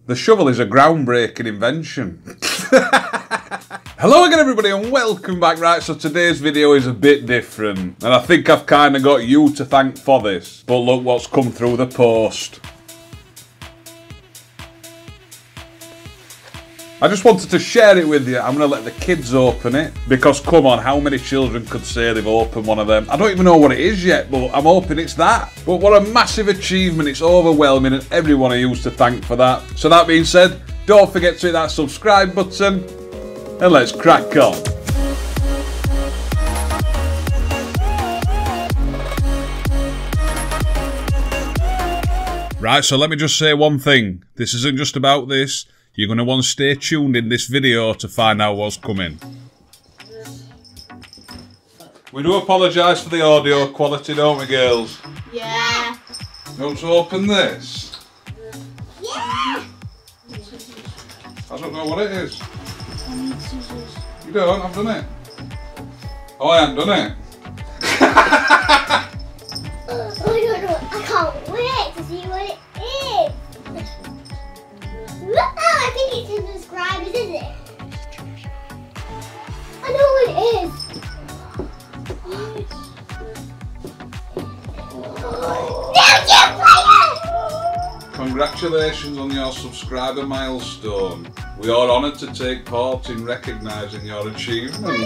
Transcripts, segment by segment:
The shovel is a groundbreaking invention. Hello again everybody and welcome back. Right, so today's video is a bit different. And I think I've kind of got you to thank for this. But look what's come through the post. I just wanted to share it with you. I'm going to let the kids open it. Because come on, how many children could say they've opened one of them? I don't even know what it is yet, but I'm hoping it's that. But what a massive achievement. It's overwhelming and everyone I used to thank for that. So that being said, don't forget to hit that subscribe button. And let's crack on. Right, so let me just say one thing. This isn't just about this. You're going to want to stay tuned in this video to find out what's coming. We do apologise for the audio quality, don't we, girls? Yeah. You want to open this? Yeah. I don't know what it is. I need scissors. You don't? I've done it. Oh, I haven't done it. I can't wait to see what it is. I think it's in subscribers, isn't it? I know what it is. Congratulations on your subscriber milestone. We are honoured to take part in recognising your achievement.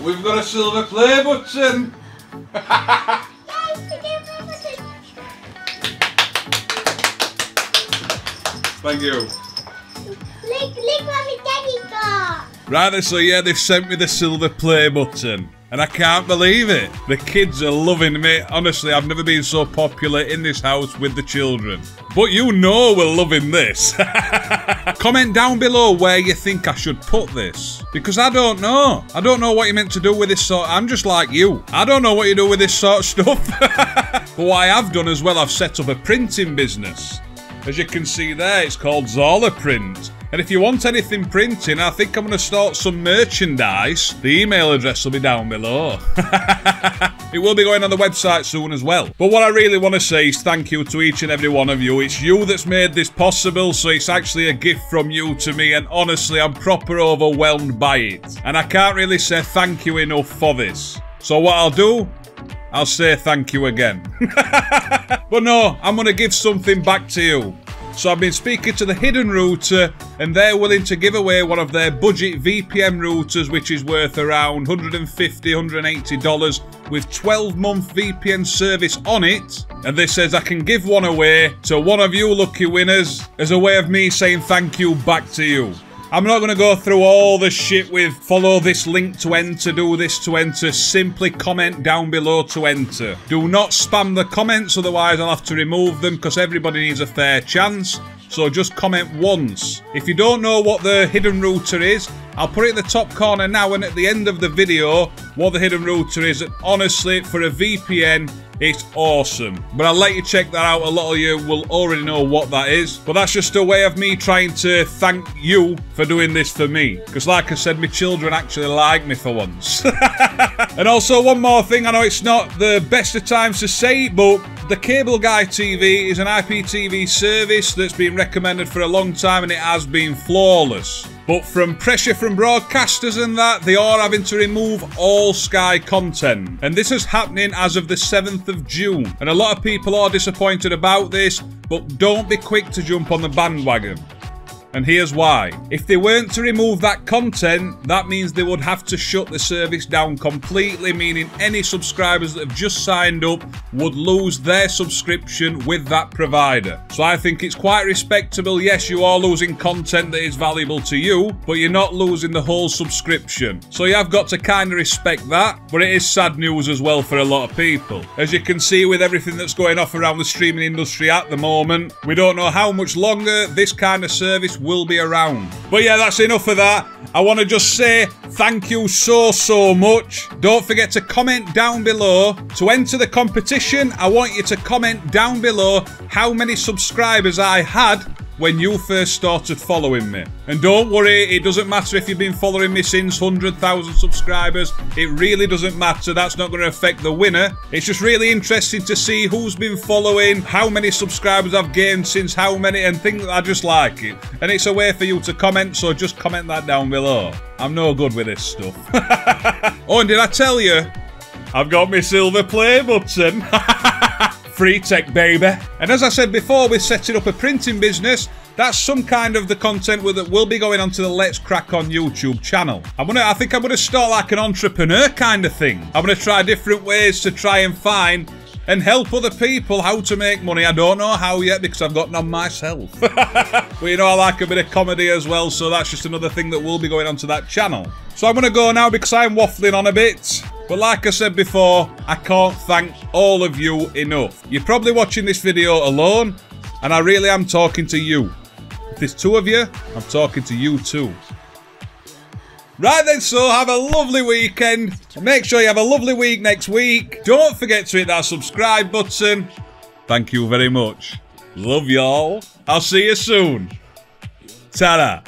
We've got a silver play button. Thank you. Look what my daddy got. Right, so yeah, they've sent me the silver play button. And I can't believe it. The kids are loving me. Honestly, I've never been so popular in this house with the children. But you know we're loving this. Comment down below where you think I should put this. Because I don't know. I don't know what you're meant to do with this sort. I'm just like you. I don't know what you do with this sort of stuff. But what I have done as well, I've set up a printing business. As you can see there, it's called Zola Print. And if you want anything printing, I think I'm going to start some merchandise. The email address will be down below. It will be going on the website soon as well. But what I really want to say is thank you to each and every one of you. It's you that's made this possible, so it's actually a gift from you to me. And honestly, I'm proper overwhelmed by it. And I can't really say thank you enough for this. So what I'll do, I'll say thank you again. But no, I'm going to give something back to you. So I've been speaking to the Hidden Router and they're willing to give away one of their budget VPN routers, which is worth around $150, $180 with 12-month VPN service on it. And this says I can give one away to one of you lucky winners as a way of me saying thank you back to you. I'm not going to go through all the shit with follow this link to enter, do this to enter. Simply comment down below to enter. Do not spam the comments, otherwise I'll have to remove them because everybody needs a fair chance. So just comment once. If you don't know what the Hidden Router is, I'll put it in the top corner now and at the end of the video what the Hidden Router is. And honestly, for a VPN, it's awesome. But I'll let you check that out. A lot of you will already know what that is. But that's just a way of me trying to thank you for doing this for me. Because like I said, my children actually like me for once. And also one more thing. I know it's not the best of times to say it, but the Cable Guy TV is an IPTV service that's been recommended for a long time and it has been flawless. But from pressure from broadcasters and that, they are having to remove all Sky content. And this is happening as of the 7th of June. And a lot of people are disappointed about this, but don't be quick to jump on the bandwagon. And here's why. If they weren't to remove that content, that means they would have to shut the service down completely, meaning any subscribers that have just signed up would lose their subscription with that provider. So I think it's quite respectable. Yes, you are losing content that is valuable to you, but you're not losing the whole subscription. So you have got to kind of respect that, but it is sad news as well for a lot of people. As you can see with everything that's going off around the streaming industry at the moment, we don't know how much longer this kind of service will be around. But yeah, that's enough of that. I want to just say thank you so much. Don't forget to comment down below. To enter the competition, I want you to comment down below how many subscribers I had when you first started following me. And don't worry, it doesn't matter if you've been following me since 100,000 subscribers. It really doesn't matter. That's not going to affect the winner. It's just really interesting to see who's been following, how many subscribers I've gained since how many, and things. I just like it. And it's a way for you to comment, so just comment that down below. I'm no good with this stuff. Oh, and did I tell you? I've got my silver play button. Free tech, baby. And as I said before, we're setting up a printing business. That's some kind of the content that will be going onto the Let's Crack On YouTube channel. I think I'm gonna start like an entrepreneur kind of thing. I'm gonna try different ways to try and find and help other people how to make money. I don't know how yet because I've got none myself. But you know, I like a bit of comedy as well, so that's just another thing that will be going onto that channel. So I'm gonna go now because I'm waffling on a bit. But like I said before, I can't thank all of you enough. You're probably watching this video alone, and I really am talking to you. If there's two of you, I'm talking to you too. Right then, so have a lovely weekend. And make sure you have a lovely week next week. Don't forget to hit that subscribe button. Thank you very much. Love y'all. I'll see you soon. Ta-da.